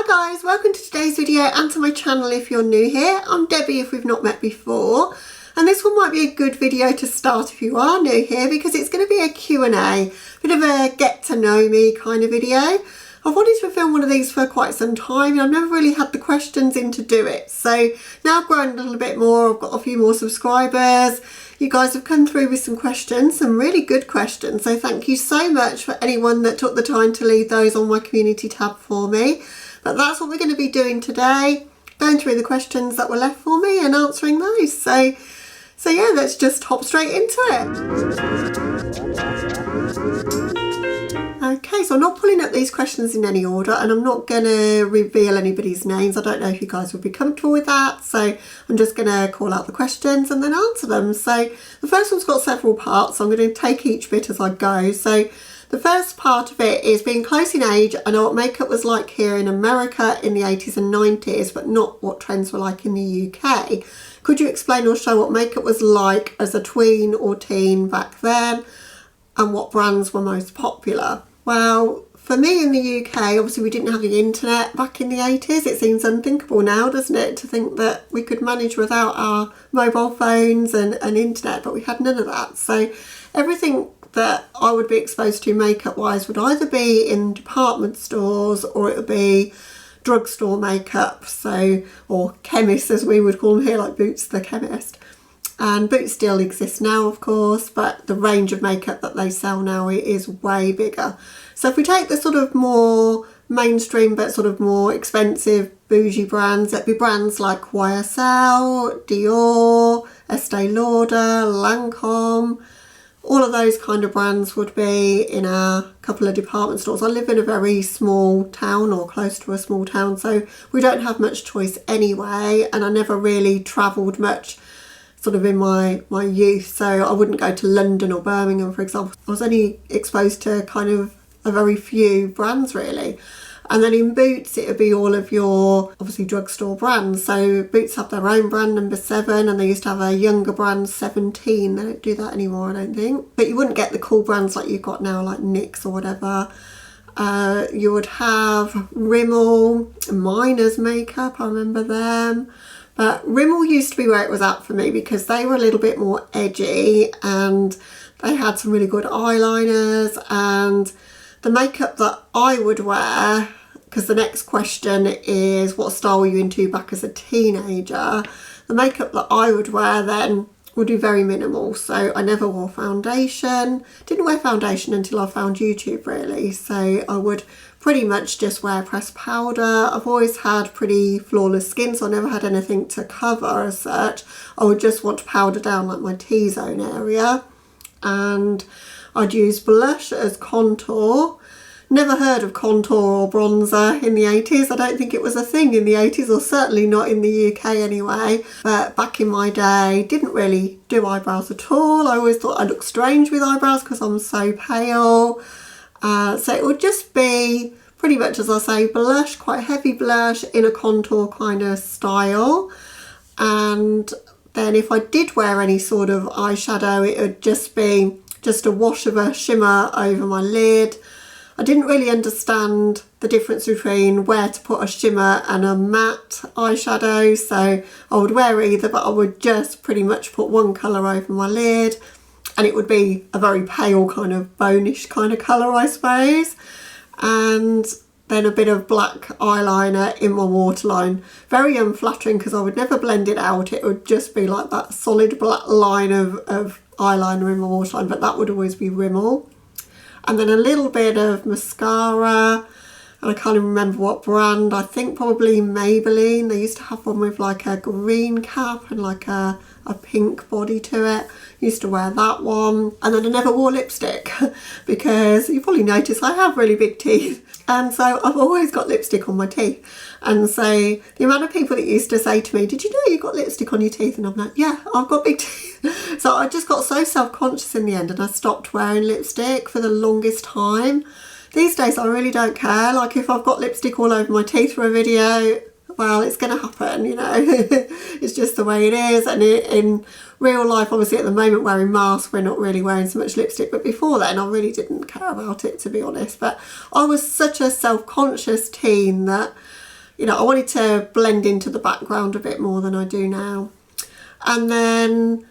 Hi guys, welcome to today's video and to my channel if you're new here. I'm Debbie if we've not met before, and this one might be a good video to start if you are new here because it's going to be a Q&A, bit of a get to know me kind of video. I've wanted to film one of these for quite some time and I've never really had the questions in to do it. So now I've grown a little bit more, I've got a few more subscribers. You guys have come through with some questions, some really good questions. So thank you so much for anyone that took the time to leave those on my community tab for me. But that's what we're going to be doing today, going through the questions that were left for me and answering those. So yeah, let's just hop straight into it. Okay, so I'm not pulling up these questions in any order and I'm not going to reveal anybody's names. I don't know if you guys would be comfortable with that. So I'm just going to call out the questions and then answer them. So the first one's got several parts. So I'm going to take each bit as I go. So the first part of it is being close in age. I know what makeup was like here in America in the 80s and 90s, but not what trends were like in the UK. Could you explain or show what makeup was like as a tween or teen back then and what brands were most popular? Well, for me in the UK, obviously we didn't have the internet back in the 80s. It seems unthinkable now, doesn't it, to think that we could manage without our mobile phones and internet, but we had none of that. So everything that I would be exposed to makeup wise would either be in department stores or it would be drugstore makeup, so, or chemists as we would call them here, like Boots the chemist. And Boots still exists now of course, but the range of makeup that they sell now is way bigger. So if we take the sort of more mainstream but sort of more expensive bougie brands, it'd be brands like YSL, Dior, Estee Lauder, Lancome. All of those kind of brands would be in a couple of department stores. I live in a very small town or close to a small town, so we don't have much choice anyway, and I never really travelled much sort of in my youth, so I wouldn't go to London or Birmingham, for example. I was only exposed to kind of a very few brands really. And then in Boots it would be all of your obviously drugstore brands. So Boots have their own brand, number 7, and they used to have a younger brand, 17. They don't do that anymore, I don't think. But you wouldn't get the cool brands like you've got now, like NYX or whatever. You would have Rimmel, Miners makeup, I remember them. But Rimmel used to be where it was at for me because they were a little bit more edgy and they had some really good eyeliners, and the makeup that I would wear, because the next question is what style were you into back as a teenager, the makeup that I would wear then would be very minimal. So I never wore foundation, didn't wear foundation until I found YouTube really, so I would pretty much just wear pressed powder. I've always had pretty flawless skin, so I never had anything to cover as such. I would just want to powder down like my T-zone area, and I'd use blush as contour. Never heard of contour or bronzer in the 80s. I don't think it was a thing in the 80s, or certainly not in the UK anyway. But back in my day, didn't really do eyebrows at all. I always thought I looked strange with eyebrows because I'm so pale. So it would just be pretty much, as I say, blush, quite heavy blush in a contour kind of style. And then if I did wear any sort of eyeshadow, it would just be just a wash of a shimmer over my lid. I didn't really understand the difference between where to put a shimmer and a matte eyeshadow, so I would wear either, but I would just pretty much put one colour over my lid and it would be a very pale kind of bonish kind of colour, I suppose, and then a bit of black eyeliner in my waterline. Very unflattering because I would never blend it out, it would just be like that solid black line of eyeliner in my waterline, but that would always be Rimmel. And then a little bit of mascara, and I can't even remember what brand, I think probably Maybelline. They used to have one with like a green cap and like a pink body to it. Used to wear that one. And then I never wore lipstick because you probably noticed I have really big teeth, and so I've always got lipstick on my teeth. And so the amount of people that used to say to me, did you know you got lipstick on your teeth? And I'm like, yeah, I've got big teeth. So I just got so self-conscious in the end and I stopped wearing lipstick for the longest time. These days I really don't care. Like if I've got lipstick all over my teeth for a video, well, it's going to happen, you know. It's just the way it is. And in real life, obviously at the moment wearing masks, we're not really wearing so much lipstick, but before then I really didn't care about it, to be honest. But I was such a self-conscious teen that I wanted to blend into the background a bit more than I do now. And then,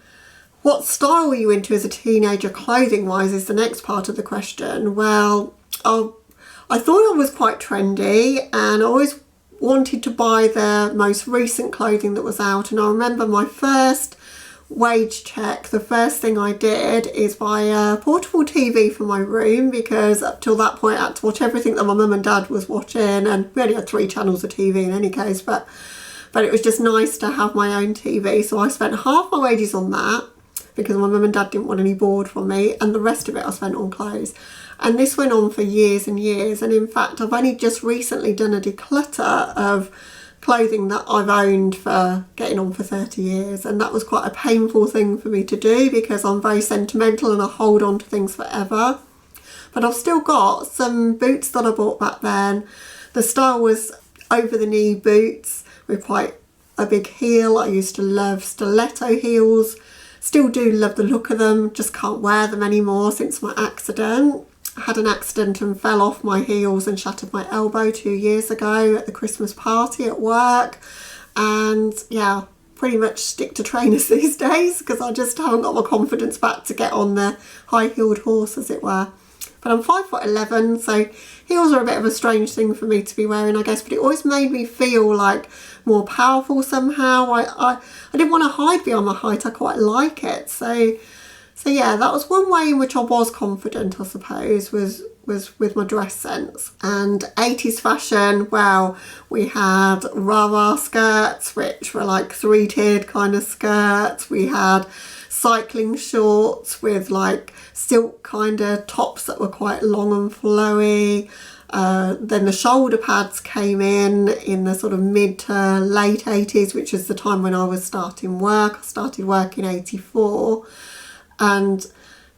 what style were you into as a teenager clothing wise is the next part of the question. Well, I thought I was quite trendy, and I always wanted to buy the most recent clothing that was out. And I remember my first wage check, the first thing I did is buy a portable TV for my room, because up till that point I had to watch everything that my mum and dad was watching, and we only had 3 channels of TV in any case, but it was just nice to have my own TV. So I spent half my wages on that, because my mum and dad didn't want any board from me, and the rest of it I spent on clothes. And this went on for years and years, and in fact I've only just recently done a declutter of clothing that I've owned for getting on for 30 years, and that was quite a painful thing for me to do, because I'm very sentimental and I hold on to things forever. But I've still got some boots that I bought back then. The style was over the knee boots with quite a big heel. I used to love stiletto heels, still do love the look of them, just can't wear them anymore since my accident. I had an accident and fell off my heels and shattered my elbow 2 years ago at the Christmas party at work. And yeah, pretty much stick to trainers these days, because I just haven't got my confidence back to get on the high-heeled horse, as it were. But I'm 5'11", so heels are a bit of a strange thing for me to be wearing, I guess, but it always made me feel like more powerful somehow. I didn't want to hide behind my height. I quite like it. So yeah, that was one way in which I was confident, I suppose, was with my dress sense. And 80s fashion, well, we had rah-rah skirts, which were like 3-tiered kind of skirts. We had cycling shorts with like silk kind of tops that were quite long and flowy. Then the shoulder pads came in the sort of mid to late 80s, which is the time when I was starting work. I started work in 84. And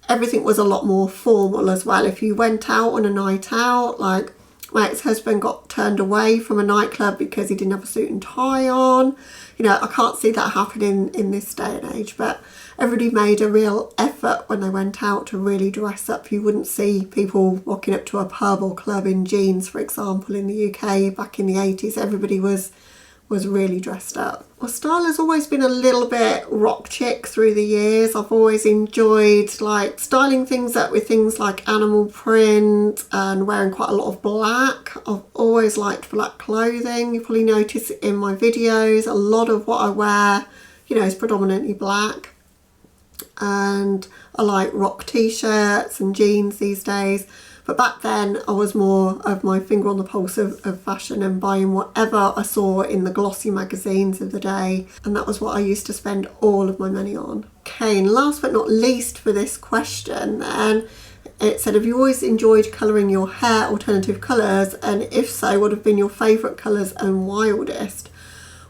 everything was a lot more formal as well. If you went out on a night out, like my ex-husband got turned away from a nightclub because he didn't have a suit and tie on. I can't see that happening in this day and age, but everybody made a real effort when they went out to really dress up. You wouldn't see people rocking up to a pub or club in jeans, for example, in the UK back in the 80s. Everybody was really dressed up. Well, style has always been a little bit rock chick through the years. I've always enjoyed like styling things up with things like animal print and wearing quite a lot of black. I've always liked black clothing. You probably notice it in my videos. A lot of what I wear, is predominantly black. And I like rock t-shirts and jeans these days. But back then I was more of my finger on the pulse of fashion and buying whatever I saw in the glossy magazines of the day. And that was what I used to spend all of my money on. Okay, and last but not least for this question then, it said, have you always enjoyed colouring your hair alternative colours? And if so, what have been your favourite colours and wildest?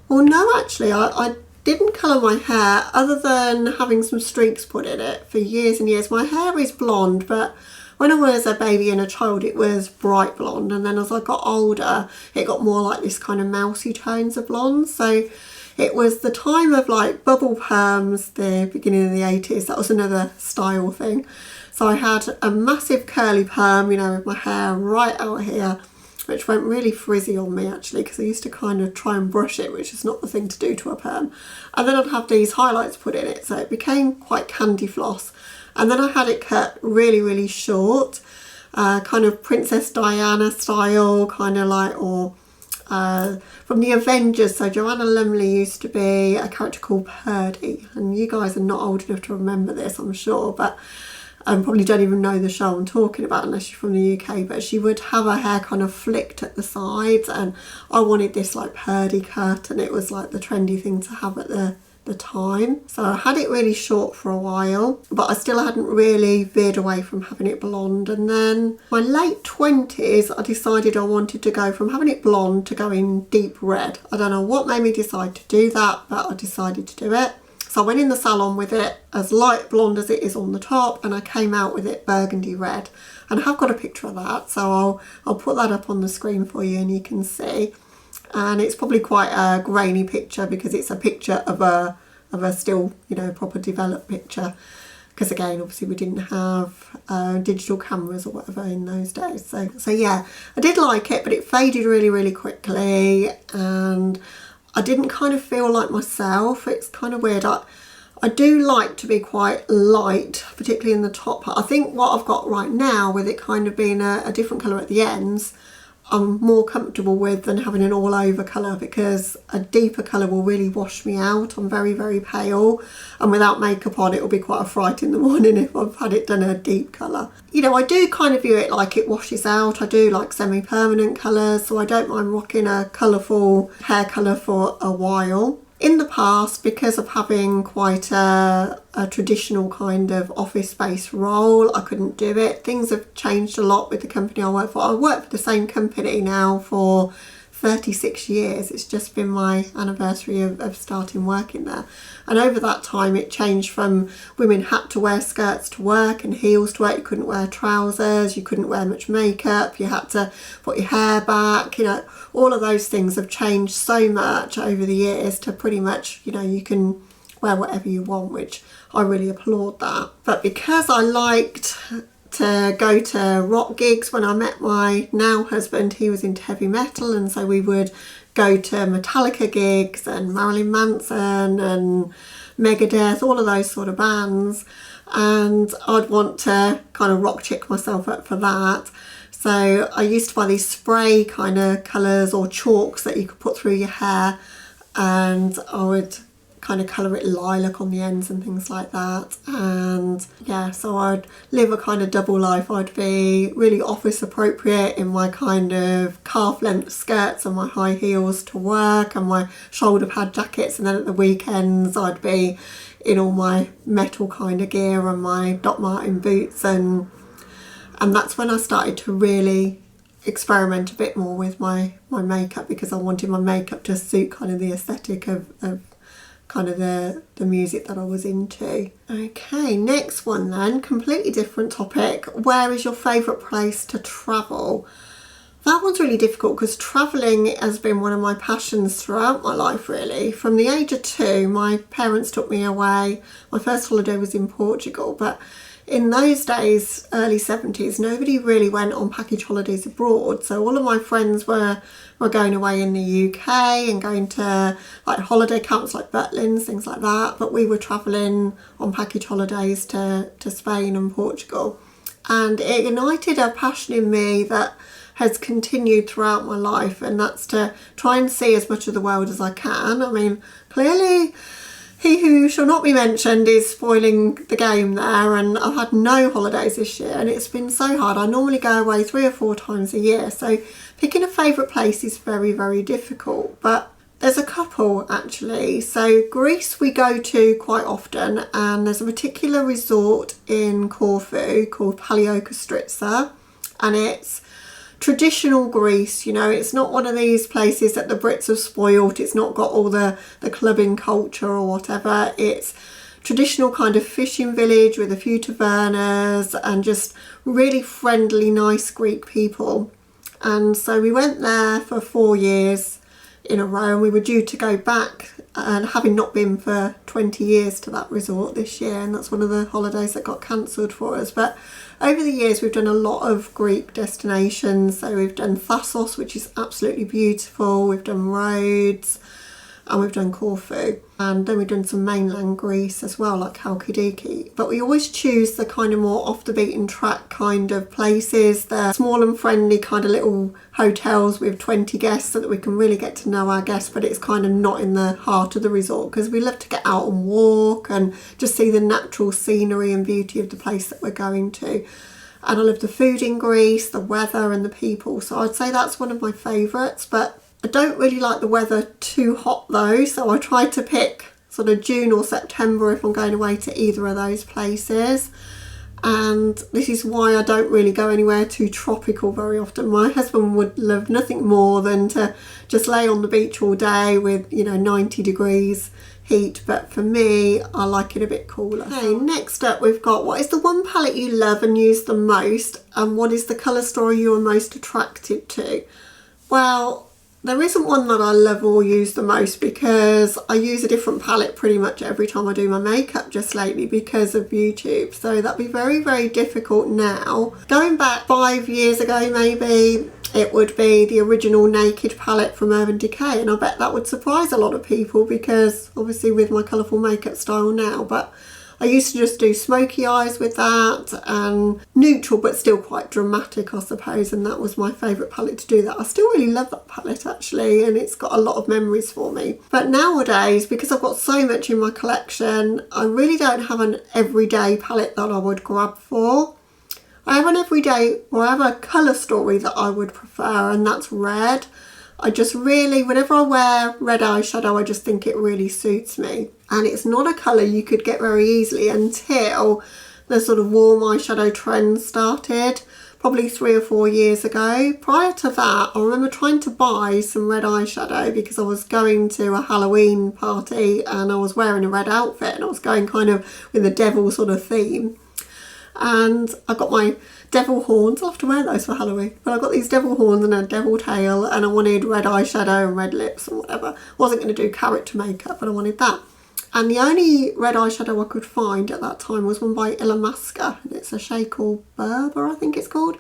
Well, no, actually, I didn't colour my hair other than having some streaks put in it for years and years. My hair is blonde, but when I was a baby and a child, it was bright blonde. And then as I got older, it got more like this kind of mousy tones of blonde. So it was the time of like bubble perms, the beginning of the 80s. That was another style thing. So I had a massive curly perm, with my hair right out here, which went really frizzy on me actually, because I used to kind of try and brush it, which is not the thing to do to a perm. And then I'd have these highlights put in it. So it became quite candy floss. And then I had it cut really, really short, kind of Princess Diana style, kind of like, or from the Avengers. So Joanna Lumley used to be a character called Purdy. And you guys are not old enough to remember this, I'm sure, but probably don't even know the show I'm talking about unless you're from the UK. But she would have her hair kind of flicked at the sides, and I wanted this like Purdy cut, and it was like the trendy thing to have at the time. So I had it really short for a while, but I still hadn't really veered away from having it blonde. And then my late 20s, I decided I wanted to go from having it blonde to going deep red. I don't know what made me decide to do that, but I decided to do it. So I went in the salon with it as light blonde as it is on the top, and I came out with it burgundy red. And I have got a picture of that, so I'll put that up on the screen for you and you can see. And it's probably quite a grainy picture because it's a picture of a still, proper developed picture. because again, obviously we didn't have digital cameras or whatever in those days. So yeah, I did like it, but it faded really, really quickly, and I didn't kind of feel like myself. It's kind of weird. I do like to be quite light, particularly in the top part. I think what I've got right now, with it kind of being a different colour at the ends, I'm more comfortable with than having an all over colour, because a deeper colour will really wash me out. I'm very, very pale, and without makeup on it will be quite a fright in the morning if I've had it done a deep colour. You know, I do kind of view it like it washes out. I do like semi-permanent colours, so I don't mind rocking a colourful hair colour for a while. In the past, because of having quite a traditional kind of office space role, I couldn't do it. Things have changed a lot with the company I work for. I work for the same company now for 36 years. It's just been my anniversary of starting working there. And over that time it changed from women had to wear skirts to work and heels to work. You couldn't wear trousers, you couldn't wear much makeup, you had to put your hair back, you know, all of those things have changed so much over the years to pretty much, you know, you can wear whatever you want, which I really applaud that. But because I liked to go to rock gigs, when I met my now husband, he was into heavy metal, and so we would go to Metallica gigs and Marilyn Manson and Megadeth, all of those sort of bands, and I'd want to kind of rock chick myself up for that. So I used to buy these spray kind of colours or chalks that you could put through your hair, and I would kind of colour it lilac on the ends and things like that. And yeah, so I'd live a kind of double life. I'd be really office appropriate in my kind of calf length skirts and my high heels to work and my shoulder pad jackets, and then at the weekends I'd be in all my metal kind of gear and my Doc Martin boots, and that's when I started to really experiment a bit more with my makeup, because I wanted my makeup to suit kind of the aesthetic of kind of the music that I was into. Okay, next one then, completely different topic. Where is your favourite place to travel? That one's really difficult, because travelling has been one of my passions throughout my life, really. From the age of 2, my parents took me away. My first holiday was in Portugal, but in those days, early 70s, nobody really went on package holidays abroad. So all of my friends were going away in the UK and going to like holiday camps like Butlins, things like that. But we were travelling on package holidays to Spain and Portugal. And it ignited a passion in me that has continued throughout my life, and that's to try and see as much of the world as I can. I mean, clearly he who shall not be mentioned is spoiling the game there, and I've had no holidays this year and it's been so hard. I normally go away 3 or 4 times a year, so picking a favourite place is very, very difficult, but there's a couple actually. So Greece we go to quite often, and there's a particular resort in Corfu called Palaiokoustritsa, and it's traditional Greece, you know, it's not one of these places that the Brits have spoilt. It's not got all the clubbing culture or whatever. It's traditional kind of fishing village with a few tavernas and just really friendly, nice Greek people. And so we went there for 4 years in a row, and we were due to go back, and having not been for 20 years to that resort this year, and that's one of the holidays that got cancelled for us. But over the years we've done a lot of Greek destinations. So we've done Thassos, which is absolutely beautiful, we've done Rhodes, and we've done Corfu, and then we've done some mainland Greece as well, like Halkidiki. But we always choose the kind of more off the beaten track kind of places, the small and friendly kind of little hotels with 20 guests, so that we can really get to know our guests, but it's kind of not in the heart of the resort, because we love to get out and walk and just see the natural scenery and beauty of the place that we're going to. And I love the food in Greece, the weather and the people, so I'd say that's one of my favourites. But I don't really like the weather too hot though, so I try to pick sort of June or September if I'm going away to either of those places. And this is why I don't really go anywhere too tropical very often. My husband would love nothing more than to just lay on the beach all day with, you know, 90 degrees heat, but for me I like it a bit cooler. Okay, next up we've got, what is the one palette you love and use the most, and what is the colour story you're most attracted to? Well, There isn't one that I love or use the most because I use a different palette pretty much every time I do my makeup just lately because of YouTube. So that'd be very, very difficult now. Going back 5 years ago maybe, it would be the original Naked palette from Urban Decay, and I bet that would surprise a lot of people because obviously with my colourful makeup style now, but I used to just do smoky eyes with that and neutral but still quite dramatic, I suppose, and that was my favourite palette to do that. I still really love that palette actually, and it's got a lot of memories for me. But nowadays, because I've got so much in my collection, I really don't have an everyday palette that I would grab for. I have an everyday, or I have a colour story that I would prefer, and that's red. I just really, whenever I wear red eyeshadow, I just think it really suits me. And it's not a colour you could get very easily until the sort of warm eyeshadow trend started, probably 3 or 4 years ago. Prior to that, I remember trying to buy some red eyeshadow because I was going to a Halloween party and I was wearing a red outfit and I was going kind of with the devil sort of theme. And I got my devil horns. I'll have to wear those for Halloween. But I got these devil horns and a devil tail, and I wanted red eyeshadow and red lips and whatever. I wasn't going to do character makeup, but I wanted that. And the only red eyeshadow I could find at that time was one by Illamasqua. It's a shade called Berber, I think it's called.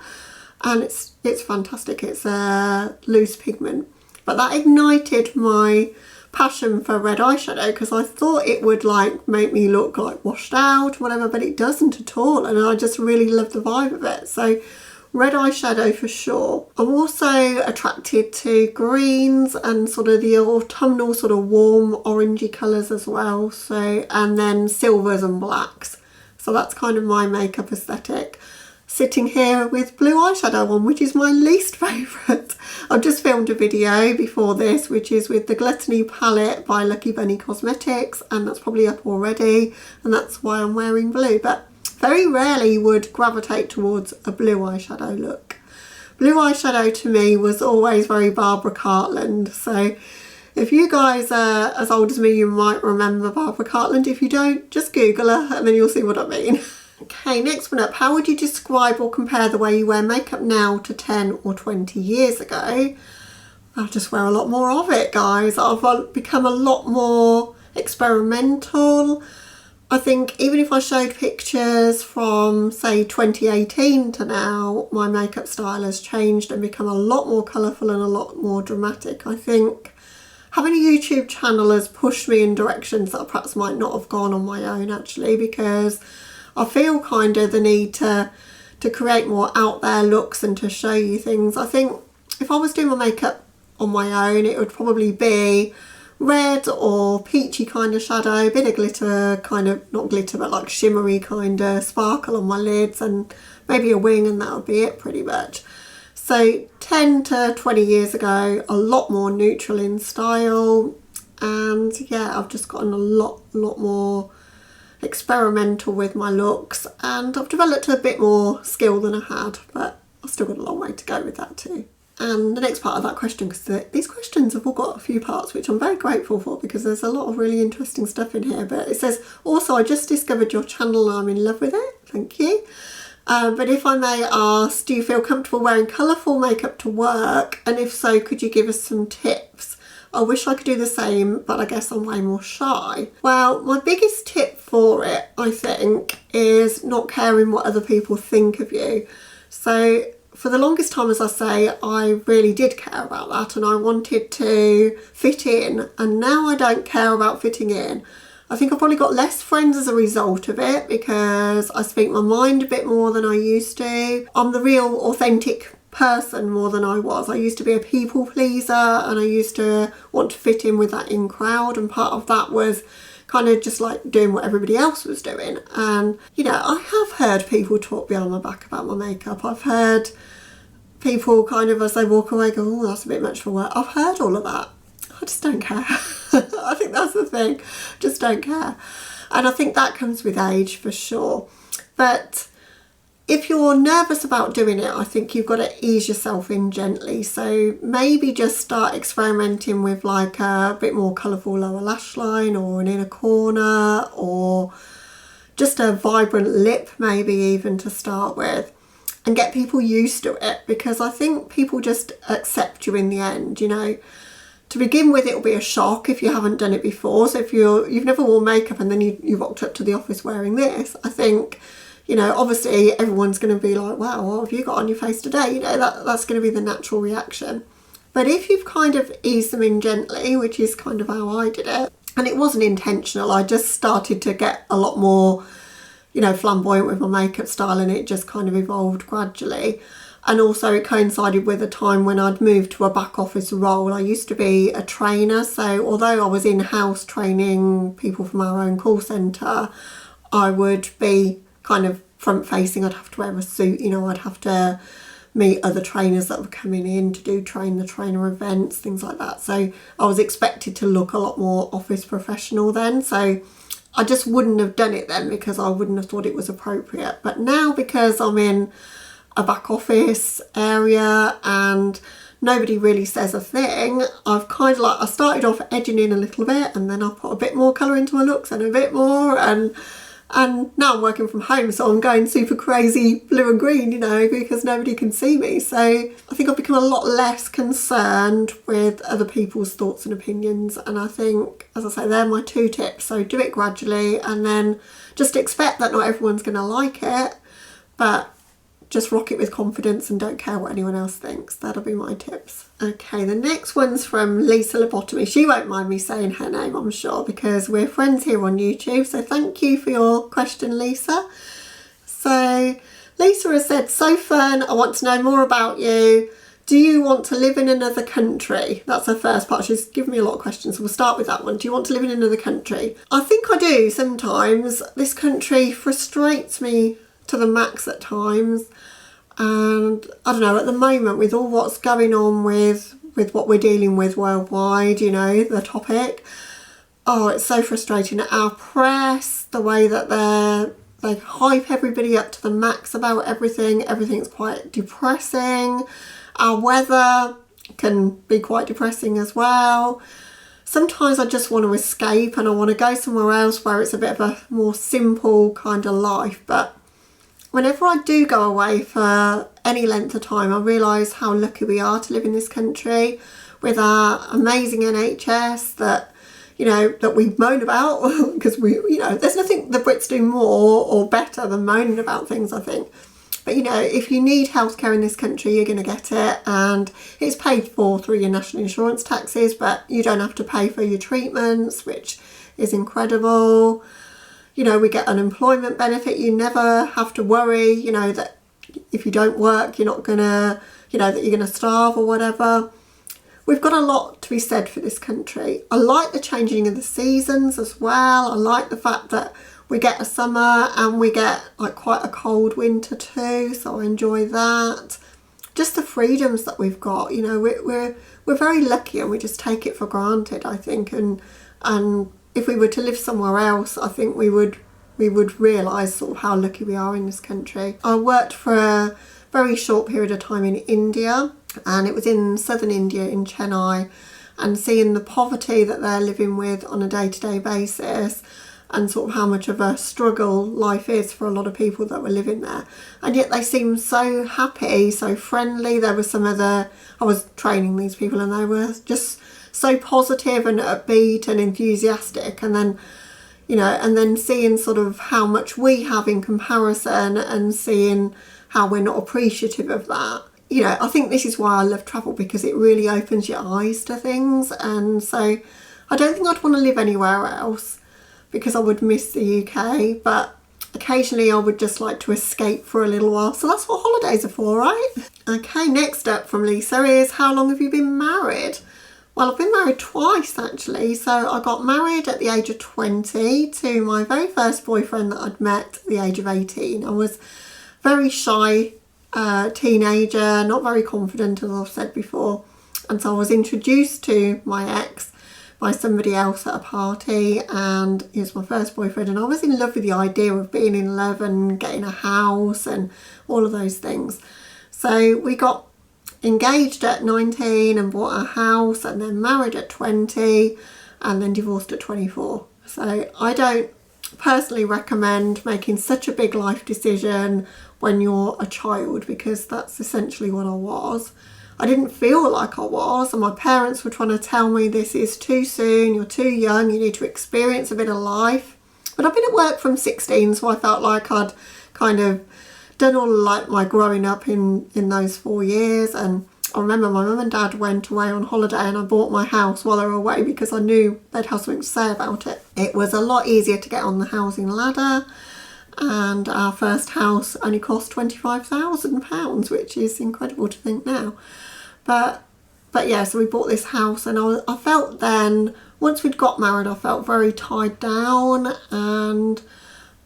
And it's fantastic. It's a loose pigment. But that ignited my passion for red eyeshadow because I thought it would like make me look like washed out or whatever, but it doesn't at all, and I just really love the vibe of it. So red eyeshadow for sure. I'm also attracted to greens and sort of the autumnal sort of warm orangey colours as well, so, and then silvers and blacks. So that's kind of my makeup aesthetic. Sitting here with blue eyeshadow on, which is my least favourite. I've just filmed a video before this, which is with the Gluttony palette by Lucky Bunny Cosmetics, and that's probably up already, and that's why I'm wearing blue. But very rarely would gravitate towards a blue eyeshadow look. Blue eyeshadow to me was always very Barbara Cartland, so if you guys are as old as me, you might remember Barbara Cartland. If you don't, just Google her and then you'll see what I mean. Okay, next one up. How would you describe or compare the way you wear makeup now to 10 or 20 years ago? I just wear a lot more of it, guys. I've become a lot more experimental. I think even if I showed pictures from, say, 2018 to now, my makeup style has changed and become a lot more colourful and a lot more dramatic. I think having a YouTube channel has pushed me in directions that I perhaps might not have gone on my own, actually, because I feel kind of the need to create more out there looks and to show you things. I think if I was doing my makeup on my own, it would probably be red or peachy kind of shadow, a bit of glitter, kind of, not glitter, but like shimmery kind of sparkle on my lids, and maybe a wing, and that would be it pretty much. So 10 to 20 years ago, a lot more neutral in style, and yeah, I've just gotten a lot more experimental with my looks, and I've developed a bit more skill than I had, but I've still got a long way to go with that too. And the next part of that question, because these questions have all got a few parts, which I'm very grateful for because there's a lot of really interesting stuff in here, but it says, also, I just discovered your channel and I'm in love with it. Thank you. But if I may ask, do you feel comfortable wearing colourful makeup to work? And if so, could you give us some tips? I wish I could do the same, but I guess I'm way more shy. Well, my biggest tip for it, I think, is not caring what other people think of you. So for the longest time, as I say, I really did care about that, and I wanted to fit in, and now I don't care about fitting in. I think I've probably got less friends as a result of it because I speak my mind a bit more than I used to. I'm the real authentic person more than I was. I used to be a people pleaser and I used to want to fit in with that in crowd, and part of that was kind of just like doing what everybody else was doing. And you know, I have heard people talk behind my back about my makeup. I've heard people kind of, as they walk away, go, oh, that's a bit much for work. I've heard all of that. I just don't care. I think that's the thing. Just don't care. And I think that comes with age for sure. But if you're nervous about doing it, I think you've got to ease yourself in gently. So maybe just start experimenting with like a bit more colourful lower lash line, or an inner corner, or just a vibrant lip maybe even to start with. and get people used to it, because I think people just accept you in the end, you know. To begin with, it'll be a shock if you haven't done it before. So if you've never worn makeup and then you rocked up to the office wearing this, I think, you know, obviously everyone's going to be like, wow, what have you got on your face today? You know, that's going to be the natural reaction. But if you've kind of eased them in gently, which is kind of how I did it, and it wasn't intentional, I just started to get a lot more, you know, flamboyant with my makeup style, and it just kind of evolved gradually. And also it coincided with a time when I'd moved to a back office role. I used to be a trainer, so although I was in-house training people from our own call centre, I would be kind of front facing. I'd have to wear a suit, you know, I'd have to meet other trainers that were coming in to do train the trainer events, things like that. So I was expected to look a lot more office professional then. So I just wouldn't have done it then because I wouldn't have thought it was appropriate. But now, because I'm in a back office area and nobody really says a thing, I've kind of like, I started off edging in a little bit, and then I put a bit more colour into my looks and a bit more, and now I'm working from home, so I'm going super crazy blue and green, you know, because nobody can see me. So I think I've become a lot less concerned with other people's thoughts and opinions, and I think, as I say, they're my 2 tips. So do it gradually, and then just expect that not everyone's going to like it, but just rock it with confidence and don't care what anyone else thinks. That'll be my tips. Okay, the next one's from Lisa Lobotomy. She won't mind me saying her name, I'm sure, because we're friends here on YouTube. So thank you for your question, Lisa. So Lisa has said, so fun, I want to know more about you. Do you want to live in another country? That's her first part. She's given me a lot of questions, so we'll start with that one. Do you want to live in another country? I think I do sometimes. This country frustrates me to the max at times, and I don't know, at the moment, with all what's going on with what we're dealing with worldwide, you know, the topic, oh, it's so frustrating. Our press, the way that they hype everybody up to the max about everything's quite depressing. Our weather can be quite depressing as well. Sometimes I just want to escape and I want to go somewhere else where it's a bit of a more simple kind of life. But whenever I do go away for any length of time, I realise how lucky we are to live in this country with our amazing NHS that, you know, that we moan about because we, you know, there's nothing the Brits do more or better than moaning about things, I think. But, you know, if you need healthcare in this country, you're going to get it, and it's paid for through your national insurance taxes, but you don't have to pay for your treatments, which is incredible. You know, we get unemployment benefit. You never have to worry, you know, that if you don't work, you're not going to, you know, that you're going to starve or whatever. We've got a lot to be said for this country. I like the changing of the seasons as well. I like the fact that we get a summer and we get like quite a cold winter too. So I enjoy that. Just the freedoms that we've got, you know, we're very lucky and we just take it for granted, I think. And if we were to live somewhere else, I think we would realise sort of how lucky we are in this country. I worked for a very short period of time in India, and it was in southern India, in Chennai, and seeing the poverty that they're living with on a day-to-day basis, and sort of how much of a struggle life is for a lot of people that were living there. And yet they seemed so happy, so friendly. There was I was training these people, and they were just so positive and upbeat and enthusiastic. And then, you know, and then seeing sort of how much we have in comparison and seeing how we're not appreciative of that. You know, I think this is why I love travel, because it really opens your eyes to things. And so I don't think I'd want to live anywhere else because I would miss the UK, but occasionally I would just like to escape for a little while. So that's what holidays are for, right? Okay, next up from Lisa is, how long have you been married? Well, I've been married twice actually. So I got married at the age of 20 to my very first boyfriend that I'd met at the age of 18. I was very shy teenager, not very confident, as I've said before. And so I was introduced to my ex by somebody else at a party, and he was my first boyfriend, and I was in love with the idea of being in love and getting a house and all of those things. So we got engaged at 19 and bought a house, and then married at 20 and then divorced at 24. So I don't personally recommend making such a big life decision when you're a child, because that's essentially what I was. I didn't feel like I was, and my parents were trying to tell me this is too soon, you're too young, you need to experience a bit of life. But I've been at work from 16, so I felt like I'd kind of done all like my growing up in those 4 years. And I remember my mum and dad went away on holiday and I bought my house while they were away because I knew they'd have something to say about it. It was a lot easier to get on the housing ladder, and our first house only cost £25,000, which is incredible to think now. But yeah, so we bought this house, and I felt then, once we'd got married, I felt very tied down, and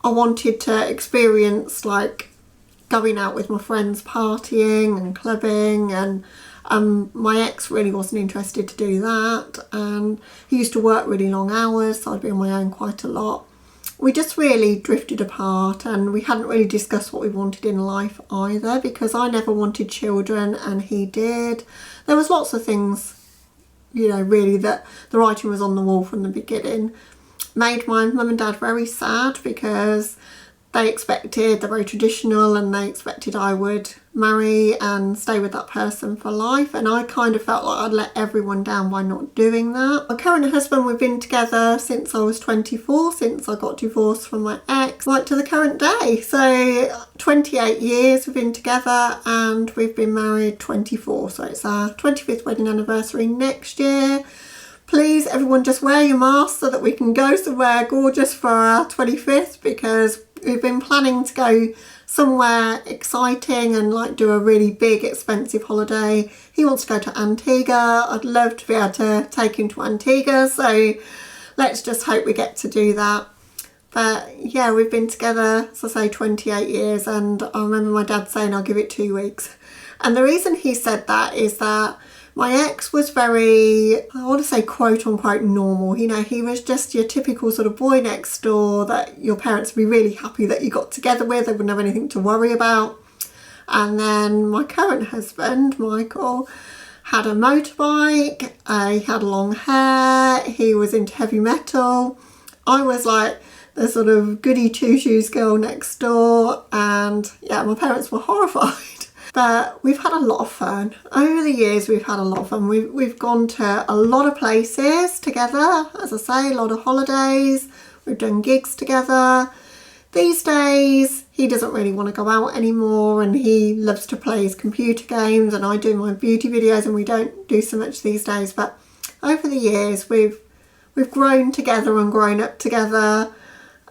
I wanted to experience like going out with my friends, partying and clubbing, and my ex really wasn't interested to do that, and he used to work really long hours, so I'd be on my own quite a lot. We just really drifted apart, and we hadn't really discussed what we wanted in life either, because I never wanted children and he did. There was lots of things, really, that the writing was on the wall from the beginning. Made my mum and dad very sad, because they're very traditional, and they expected I would marry and stay with that person for life, and I kind of felt like I'd let everyone down by not doing that. My current husband, we've been together since I was 24, since I got divorced from my ex, right to the current day. So 28 years we've been together, and we've been married 24, so it's our 25th wedding anniversary next year. Please, everyone, just wear your mask so that we can go somewhere gorgeous for our 25th, because we've been planning to go somewhere exciting and like do a really big expensive holiday. He wants to go to Antigua. I'd love to be able to take him to Antigua, so let's just hope we get to do that. But yeah, we've been together, as I say, 28 years, and I remember my dad saying I'll give it 2 weeks. And the reason he said that is that my ex was very, I want to say quote unquote normal. He was just your typical sort of boy next door that your parents would be really happy that you got together with. They wouldn't have anything to worry about. And then my current husband, Michael, had a motorbike. He had long hair. He was into heavy metal. I was like the sort of goody two-shoes girl next door. And yeah, my parents were horrified. But we've had a lot of fun. Over the years, we've had a lot of fun. We've gone to a lot of places together. As I say, a lot of holidays. We've done gigs together. These days, he doesn't really want to go out anymore, and he loves to play his computer games, and I do my beauty videos, and we don't do so much these days. But over the years, we've grown together and grown up together,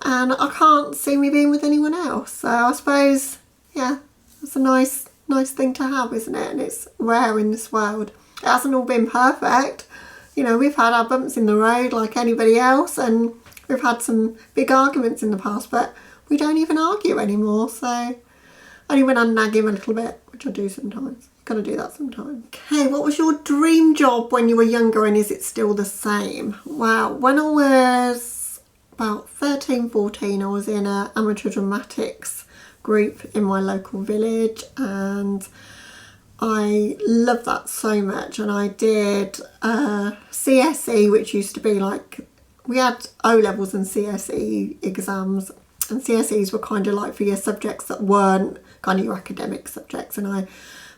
and I can't see me being with anyone else. So I suppose, yeah, it's a nice thing to have, isn't it? And it's rare in this world. It hasn't all been perfect. We've had our bumps in the road like anybody else, and we've had some big arguments in the past, but we don't even argue anymore. So only when I nag him a little bit, which I do sometimes. Gotta do that sometimes. Okay, what was your dream job when you were younger, and is it still the same? Wow, when I was about 13, 14, I was in an amateur dramatics group in my local village, and I loved that so much. And I did CSE, which used to be like, we had O-levels and CSE exams, and CSEs were kind of like for your subjects that weren't kind of your academic subjects,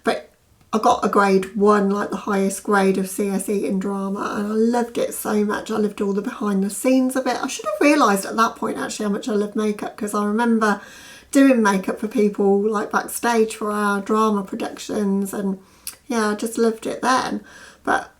but I got a grade 1, like the highest grade of CSE in drama, and I loved it so much. I loved all the behind the scenes of it. I should have realised at that point actually how much I loved makeup, because I remember doing makeup for people like backstage for our drama productions, and yeah, I just loved it then. But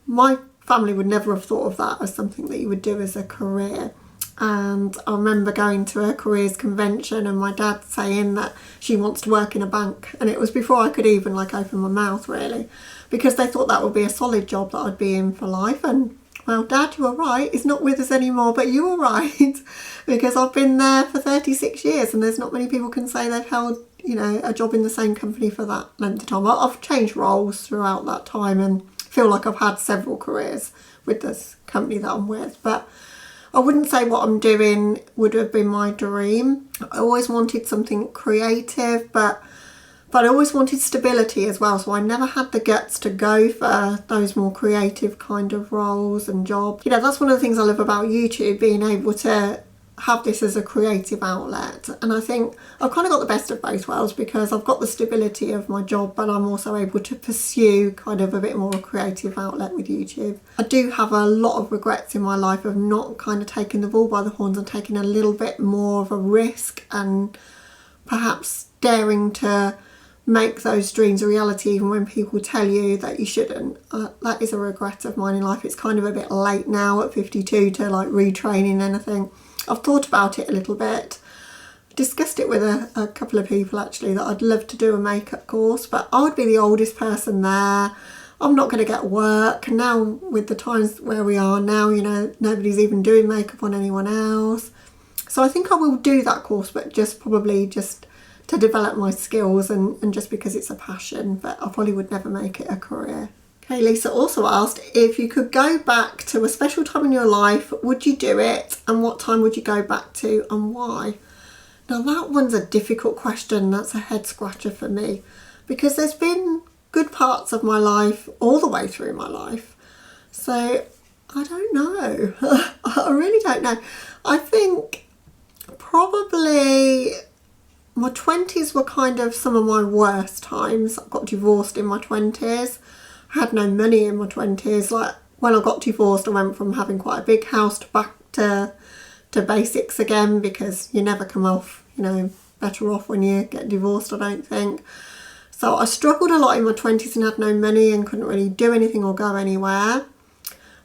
my family would never have thought of that as something that you would do as a career. And I remember going to a careers convention and my dad saying that she wants to work in a bank, and it was before I could even like open my mouth really, because they thought that would be a solid job that I'd be in for life. And well, Dad, you were right. He's not with us anymore, but you were right, because I've been there for 36 years, and there's not many people can say they've held, a job in the same company for that length of time. I've changed roles throughout that time and feel like I've had several careers with this company that I'm with, but I wouldn't say what I'm doing would have been my dream. I always wanted something creative, but I always wanted stability as well, so I never had the guts to go for those more creative kind of roles and jobs. That's one of the things I love about YouTube, being able to have this as a creative outlet. And I think I've kind of got the best of both worlds, because I've got the stability of my job, but I'm also able to pursue kind of a bit more creative outlet with YouTube. I do have a lot of regrets in my life of not kind of taking the bull by the horns and taking a little bit more of a risk, and perhaps daring to make those dreams a reality even when people tell you that you shouldn't. That is a regret of mine in life. It's kind of a bit late now at 52 to like retraining anything. I've thought about it a little bit, discussed it with a couple of people actually, that I'd love to do a makeup course, but I would be the oldest person there. I'm not going to get work now with the times where we are now, you know, nobody's even doing makeup on anyone else. So I think I will do that course, but just probably just to develop my skills and just because it's a passion, but I probably would never make it a career. Okay, Lisa also asked, if you could go back to a special time in your life, would you do it? And what time would you go back to and why? Now that one's a difficult question. That's a head scratcher for me, because there's been good parts of my life all the way through my life. So I don't know. I really don't know. I think probably my 20s were kind of some of my worst times. I got divorced in my 20s. I had no money in my 20s. Like when I got divorced, I went from having quite a big house to back to basics again, because you never come off, you know, better off when you get divorced, I don't think. So I struggled a lot in my 20s and had no money and couldn't really do anything or go anywhere.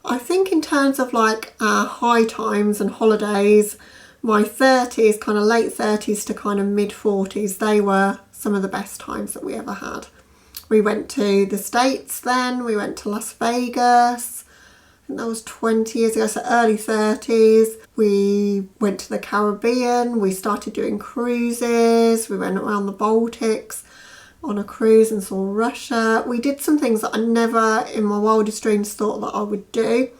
I think in terms of like high times and holidays, my 30s, kind of late 30s to kind of mid 40s, they were some of the best times that we ever had. We went to the States then, we went to Las Vegas, I think that was 20 years ago, so early 30s. We went to the Caribbean, we started doing cruises, we went around the Baltics on a cruise and saw Russia. We did some things that I never in my wildest dreams thought that I would do.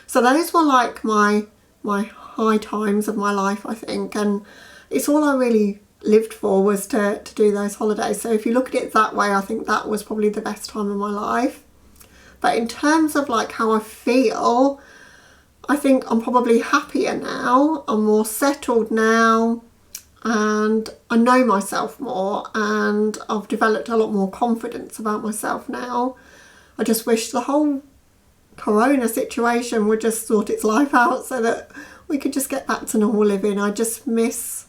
So those were like my high times of my life, I think, and it's all I really lived for, was to do those holidays. So if you look at it that way, I think that was probably the best time of my life. But in terms of like how I feel, I think I'm probably happier now, I'm more settled now, and I know myself more, and I've developed a lot more confidence about myself now. I just wish the whole corona situation would just sort its life out so that we could just get back to normal living. I just miss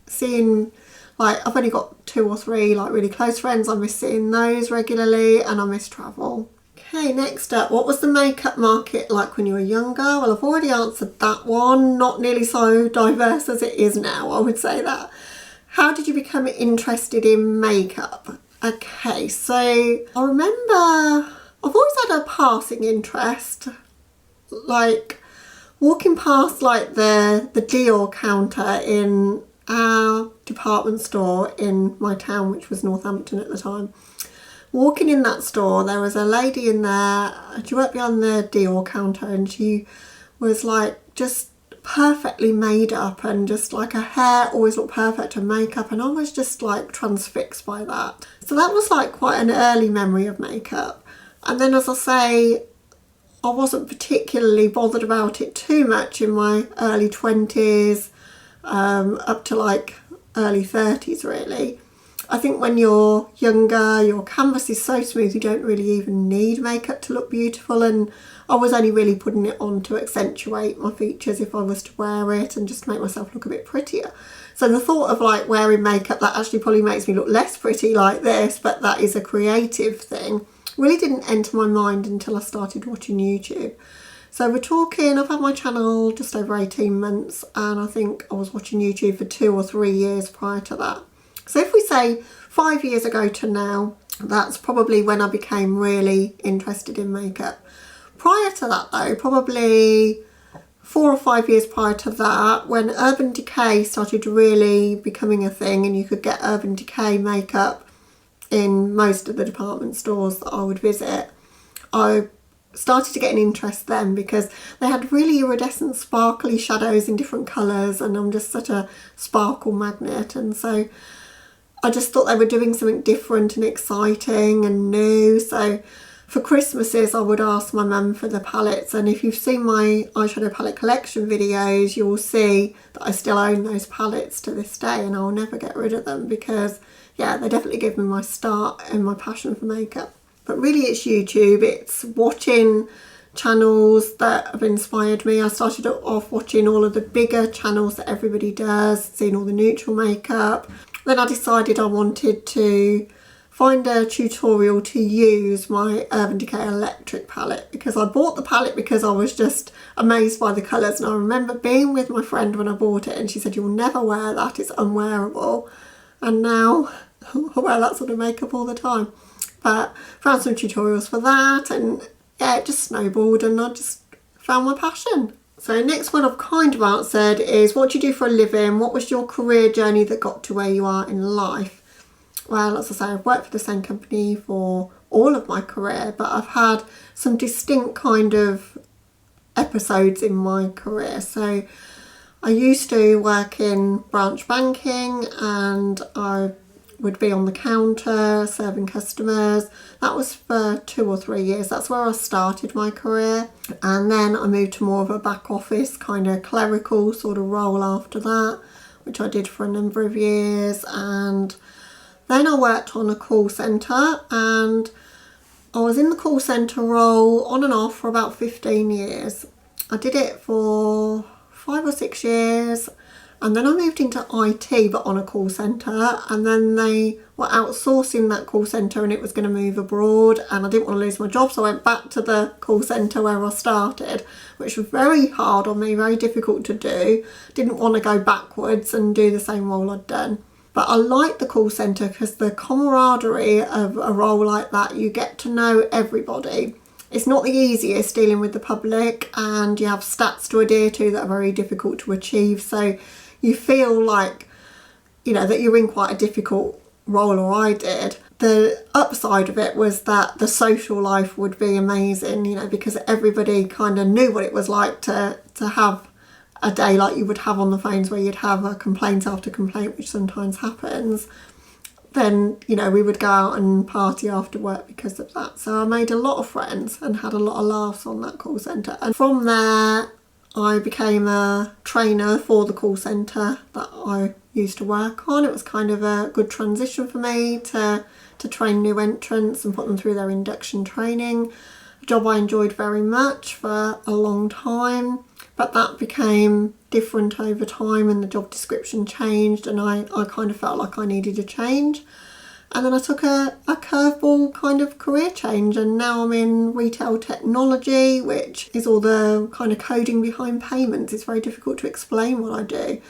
seeing, like, I've only got 2 or 3 like really close friends. I miss seeing those regularly, and I miss travel. Okay, next up, what was the makeup market like when you were younger? Well, I've already answered that one. Not nearly so diverse as it is now, I would say that. How did you become interested in makeup? Okay, so I remember I've always had a passing interest, like walking past like the Dior counter in our department store in my town, which was Northampton at the time. Walking in that store, there was a lady in there. She worked behind the Dior counter, and she was like just perfectly made up, and just like her hair always looked perfect, her makeup, and I was just like transfixed by that. So that was like quite an early memory of makeup. And then, as I say, I wasn't particularly bothered about it too much in my early 20s, up to like early 30s really. I think when you're younger, your canvas is so smooth, you don't really even need makeup to look beautiful, and I was only really putting it on to accentuate my features if I was to wear it and just make myself look a bit prettier. So the thought of like wearing makeup that actually probably makes me look less pretty like this, but that is a creative thing, really didn't enter my mind until I started watching YouTube. So we're talking, I've had my channel just over 18 months, and I think I was watching YouTube for 2 or 3 years prior to that. So if we say 5 years ago to now, that's probably when I became really interested in makeup. Prior to that though, probably 4 or 5 years prior to that, when Urban Decay started really becoming a thing, and you could get Urban Decay makeup in most of the department stores that I would visit, I started to get an interest then, because they had really iridescent sparkly shadows in different colours, and I'm just such a sparkle magnet, and so I just thought they were doing something different and exciting and new. So for Christmases I would ask my mum for the palettes, and if you've seen my eyeshadow palette collection videos, you'll see that I still own those palettes to this day, and I'll never get rid of them because, yeah, they definitely gave me my start and my passion for makeup. But really it's YouTube, it's watching channels that have inspired me. I started off watching all of the bigger channels that everybody does, seeing all the neutral makeup. Then I decided I wanted to find a tutorial to use my Urban Decay electric palette, because I bought the palette because I was just amazed by the colours, and I remember being with my friend when I bought it and she said, "You'll never wear that, it's unwearable." And now I wear that sort of makeup all the time. But found some tutorials for that, and yeah, it just snowballed and I just found my passion. So next one I've kind of answered is, what do you do for a living? What was your career journey that got to where you are in life? Well, as I say, I've worked for the same company for all of my career, but I've had some distinct kind of episodes in my career. So I used to work in branch banking, and I would be on the counter serving customers. That was for 2 or 3 years. That's where I started my career. And then I moved to more of a back office kind of clerical sort of role after that, which I did for a number of years. And then I worked on a call centre, and I was in the call centre role on and off for about 15 years. I did it for 5 or 6 years, and then I moved into IT but on a call centre, and then they were outsourcing that call centre and it was going to move abroad, and I didn't want to lose my job, so I went back to the call centre where I started, which was very hard on me, very difficult to do. Didn't want to go backwards and do the same role I'd done. But I liked the call centre because the camaraderie of a role like that, you get to know everybody. It's not the easiest dealing with the public, and you have stats to adhere to that are very difficult to achieve. So you feel like, you know, that you're in quite a difficult role, or I did. The upside of it was that the social life would be amazing, you know, because everybody kind of knew what it was like to have a day like you would have on the phones, where you'd have a complaint after complaint, which sometimes happens. Then, you know, we would go out and party after work because of that. So I made a lot of friends and had a lot of laughs on that call centre. And from there, I became a trainer for the call centre that I used to work on. It was kind of a good transition for me to train new entrants and put them through their induction training. A job I enjoyed very much for a long time. But that became different over time, and the job description changed, and I kind of felt like I needed a change. And then I took a curveball kind of career change, and now I'm in retail technology, which is all the kind of coding behind payments. It's very difficult to explain what I do,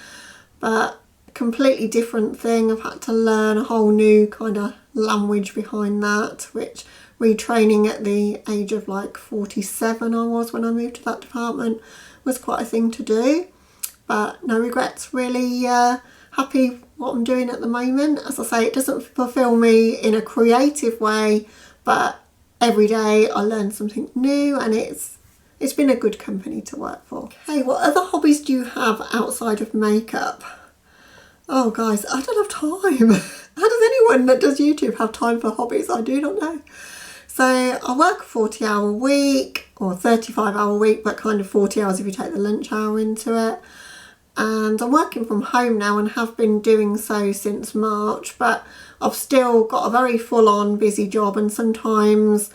but completely different thing. I've had to learn a whole new kind of language behind that, which retraining at the age of like 47 I was when I moved to that department was quite a thing to do, but no regrets. Really happy what I'm doing at the moment. As I say, it doesn't fulfill me in a creative way, but every day I learn something new, and it's been a good company to work for. Okay, what other hobbies do you have outside of makeup? Oh guys, I don't have time. How does anyone that does YouTube have time for hobbies? I do not know. So I work a 40-hour week, or 35-hour week, but kind of 40 hours if you take the lunch hour into it. And I'm working from home now and have been doing so since March, but I've still got a very full-on busy job, and sometimes,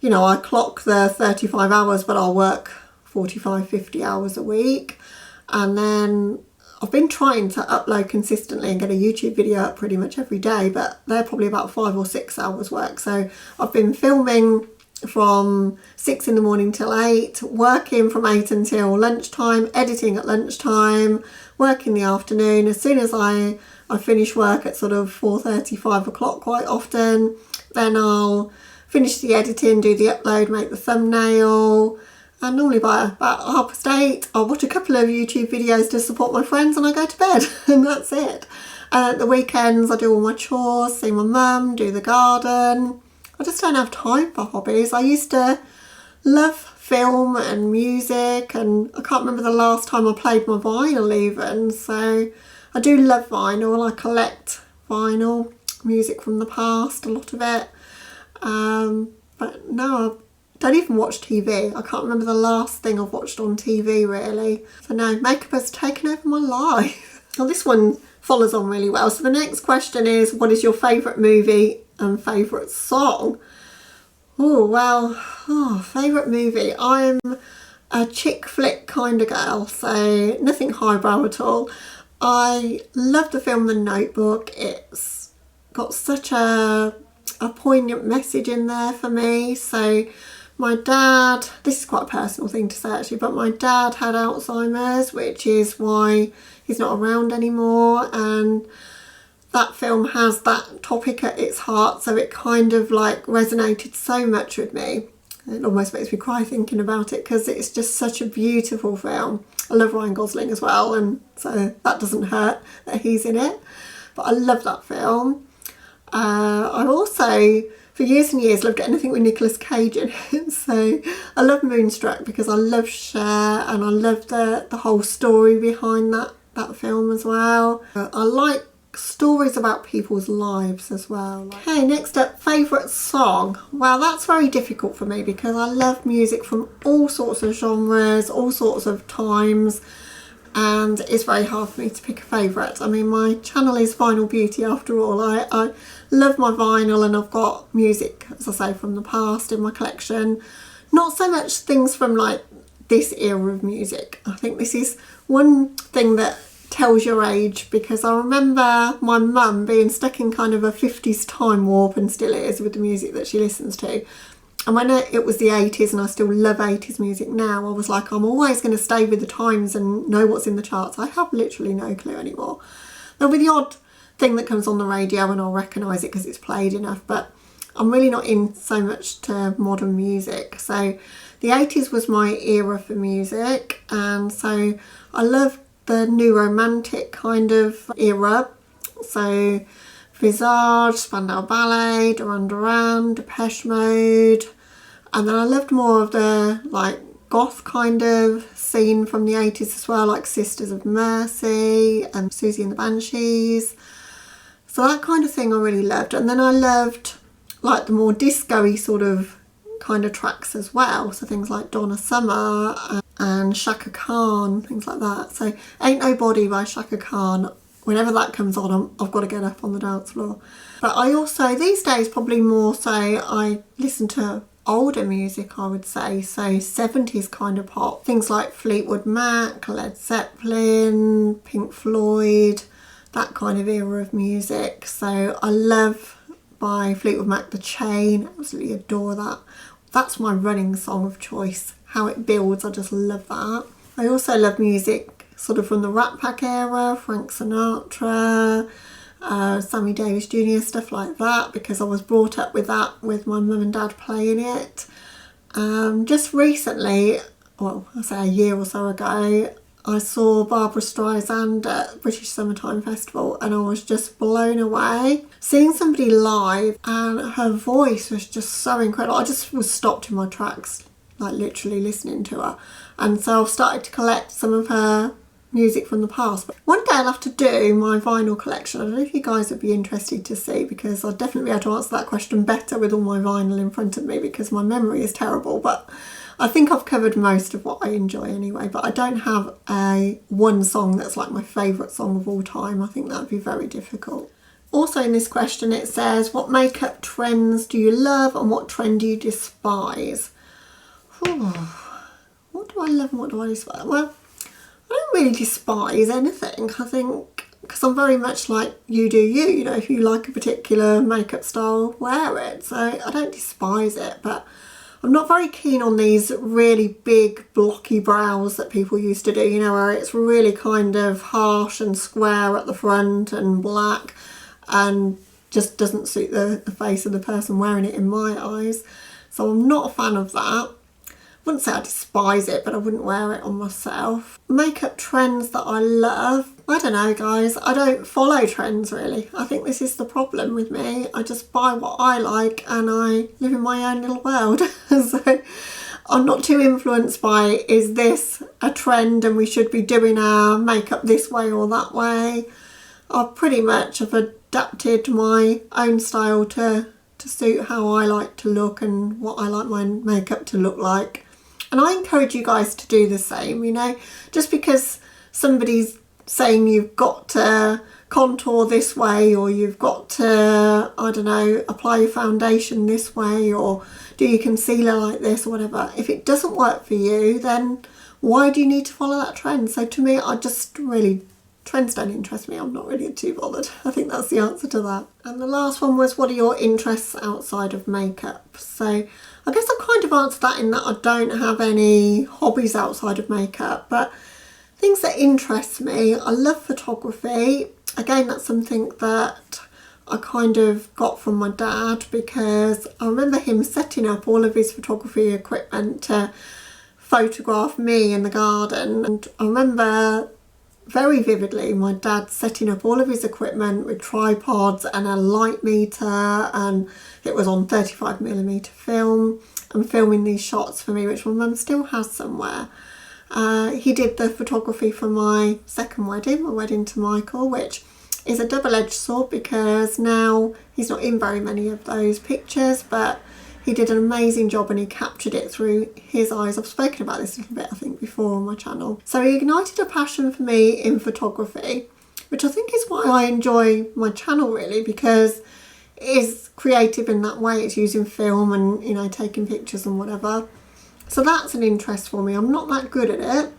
you know, I clock the 35 hours, but I'll work 45, 50 hours a week. And then I've been trying to upload consistently and get a YouTube video up pretty much every day, but they're probably about 5 or 6 hours work. So I've been filming from 6 in the morning till 8, working from 8 until lunchtime, editing at lunchtime, work in the afternoon. As soon as I finish work at sort of 4:30, 5 o'clock quite often, then I'll finish the editing, do the upload, make the thumbnail, and normally by about 8:30 I'll watch a couple of YouTube videos to support my friends, and I go to bed and that's it. At the weekends I do all my chores, see my mum, do the garden. I just don't have time for hobbies. I used to love film and music, and I can't remember the last time I played my vinyl even. So I do love vinyl. I collect vinyl, music from the past, a lot of it. But now I don't even watch TV. I can't remember the last thing I've watched on TV really. So no, makeup has taken over my life. Well, this one follows on really well. So the next question is, what is your favourite movie and favourite song? Favourite movie. I'm a chick flick kind of girl, so nothing highbrow at all. I love the film The Notebook. It's got such a poignant message in there for me. So my dad, this is quite a personal thing to say actually, but my dad had Alzheimer's, which is why he's not around anymore, and that film has that topic at its heart, so it kind of like resonated so much with me. It almost makes me cry thinking about it because it's just such a beautiful film. I love Ryan Gosling as well, and so that doesn't hurt that he's in it. But I love that film. I also, for years and years, loved anything with Nicolas Cage in it. So I love Moonstruck because I love Cher, and I love the whole story behind that film as well. I like stories about people's lives as well. Okay, next up, favourite song. Well, that's very difficult for me because I love music from all sorts of genres, all sorts of times, and it's very hard for me to pick a favourite. I mean, my channel is Vinyl Beauty after all. I love my vinyl, and I've got music, as I say, from the past in my collection. Not so much things from like this era of music. I think this is one thing that tells your age, because I remember my mum being stuck in kind of a 50s time warp, and still is, with the music that she listens to. And when it was the 80s, and I still love 80s music now, I was like, I'm always going to stay with the times and know what's in the charts. I have literally no clue anymore. There'll be the odd thing that comes on the radio and I'll recognise it because it's played enough, but I'm really not in so much to modern music. So the 80s was my era for music, and so I love the new romantic kind of era. So Visage, Spandau Ballet, Duran Duran, Depeche Mode, and then I loved more of the like goth kind of scene from the 80s as well, like Sisters of Mercy and Susie and the Banshees. So that kind of thing I really loved. And then I loved like the more disco-y sort of kind of tracks as well, so things like Donna Summer and Shaka Khan, things like that. So Ain't Nobody by Shaka Khan, whenever that comes on, I've got to get up on the dance floor. But I also, these days, probably more so, I listen to older music, I would say, so 70s kind of pop, things like Fleetwood Mac, Led Zeppelin, Pink Floyd, that kind of era of music. So I love by Fleetwood Mac The Chain, absolutely adore that. That's my running song of choice. How it builds, I just love that. I also love music sort of from the Rat Pack era, Frank Sinatra, Sammy Davis Jr., stuff like that, because I was brought up with that, with my mum and dad playing it. Just recently, well, I say a year or so ago, I saw Barbara Streisand at British Summertime Festival, and I was just blown away. Seeing somebody live, and her voice was just so incredible. I just was stopped in my tracks, like literally listening to her. And so I've started to collect some of her music from the past. But one day I'll have to do my vinyl collection. I don't know if you guys would be interested to see, because I'd definitely be able to answer that question better with all my vinyl in front of me, because my memory is terrible. But I think I've covered most of what I enjoy anyway. But I don't have one song that's like my favourite song of all time. I think that would be very difficult. Also in this question it says, what makeup trends do you love and what trend do you despise? What do I love and what do I despise? Well, I don't really despise anything. I think, because I'm very much like you do you. You know, if you like a particular makeup style, wear it. So I don't despise it, but I'm not very keen on these really big blocky brows that people used to do, you know, where it's really kind of harsh and square at the front and black, and just doesn't suit the face of the person wearing it in my eyes. So I'm not a fan of that. I wouldn't say I despise it, but I wouldn't wear it on myself. Makeup trends that I love, I don't know guys, I don't follow trends really. I think this is the problem with me. I just buy what I like and I live in my own little world. So I'm not too influenced by, is this a trend and we should be doing our makeup this way or that way. I pretty much have adapted my own style to to suit how I like to look and what I like my makeup to look like. And I encourage you guys to do the same, you know, just because somebody's saying you've got to contour this way, or you've got to, I don't know, apply your foundation this way, or do your concealer like this or whatever. If it doesn't work for you, then why do you need to follow that trend? So to me, trends don't interest me. I'm not really too bothered. I think that's the answer to that. And the last one was, what are your interests outside of makeup? So I guess I kind of answered that in that I don't have any hobbies outside of makeup, but things that interest me, I love photography. Again, that's something that I kind of got from my dad, because I remember him setting up all of his photography equipment to photograph me in the garden. And I remember very vividly my dad setting up all of his equipment with tripods and a light meter, and it was on 35mm film, and filming these shots for me, which my mum still has somewhere. He did the photography for my second wedding, my wedding to Michael, which is a double-edged sword because now he's not in very many of those pictures, but he did an amazing job and he captured it through his eyes. I've spoken about this a little bit, I think, before on my channel. So he ignited a passion for me in photography, which I think is why I enjoy my channel really, because it is creative in that way. It's using film and, you know, taking pictures and whatever. So that's an interest for me. I'm not that good at it,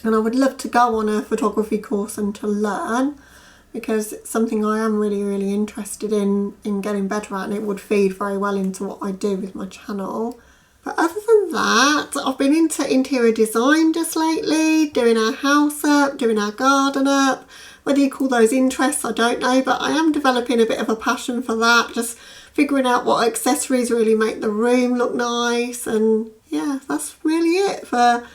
and I would love to go on a photography course and to learn, because it's something I am really, really interested in getting better at, and it would feed very well into what I do with my channel. But other than that, I've been into interior design just lately, doing our house up, doing our garden up. Whether you call those interests, I don't know, but I am developing a bit of a passion for that, just figuring out what accessories really make the room look nice. And yeah, that's really it for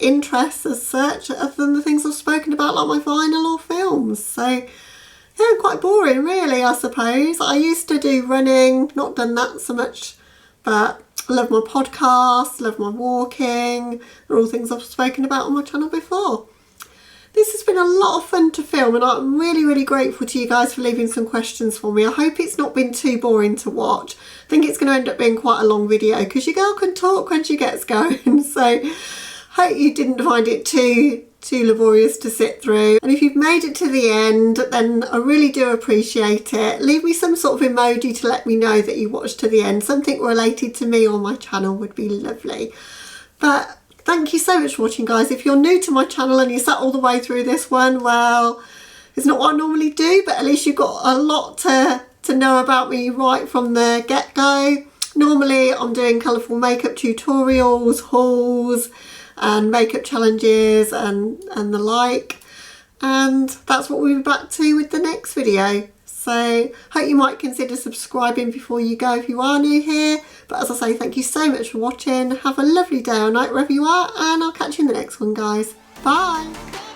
interests as such, other than the things I've spoken about, like my vinyl or films. So yeah, quite boring really, I suppose. I used to do running, not done that so much, but I love my podcast, love my walking. They're all things I've spoken about on my channel before. This has been a lot of fun to film, and I'm really, really grateful to you guys for leaving some questions for me. I hope it's not been too boring to watch. I think it's going to end up being quite a long video because your girl can talk when she gets going. So hope you didn't find it too laborious to sit through. And if you've made it to the end, then I really do appreciate it. Leave me some sort of emoji to let me know that you watched to the end. Something related to me or my channel would be lovely. But thank you so much for watching, guys. If you're new to my channel and you sat all the way through this one, well, it's not what I normally do, but at least you've got a lot to know about me right from the get-go. Normally I'm doing colourful makeup tutorials, hauls and makeup challenges and the like, and that's what we'll be back to with the next video. So hope you might consider subscribing before you go if you are new here. But as I say, thank you so much for watching. Have a lovely day or night wherever you are, and I'll catch you in the next one, guys. Bye.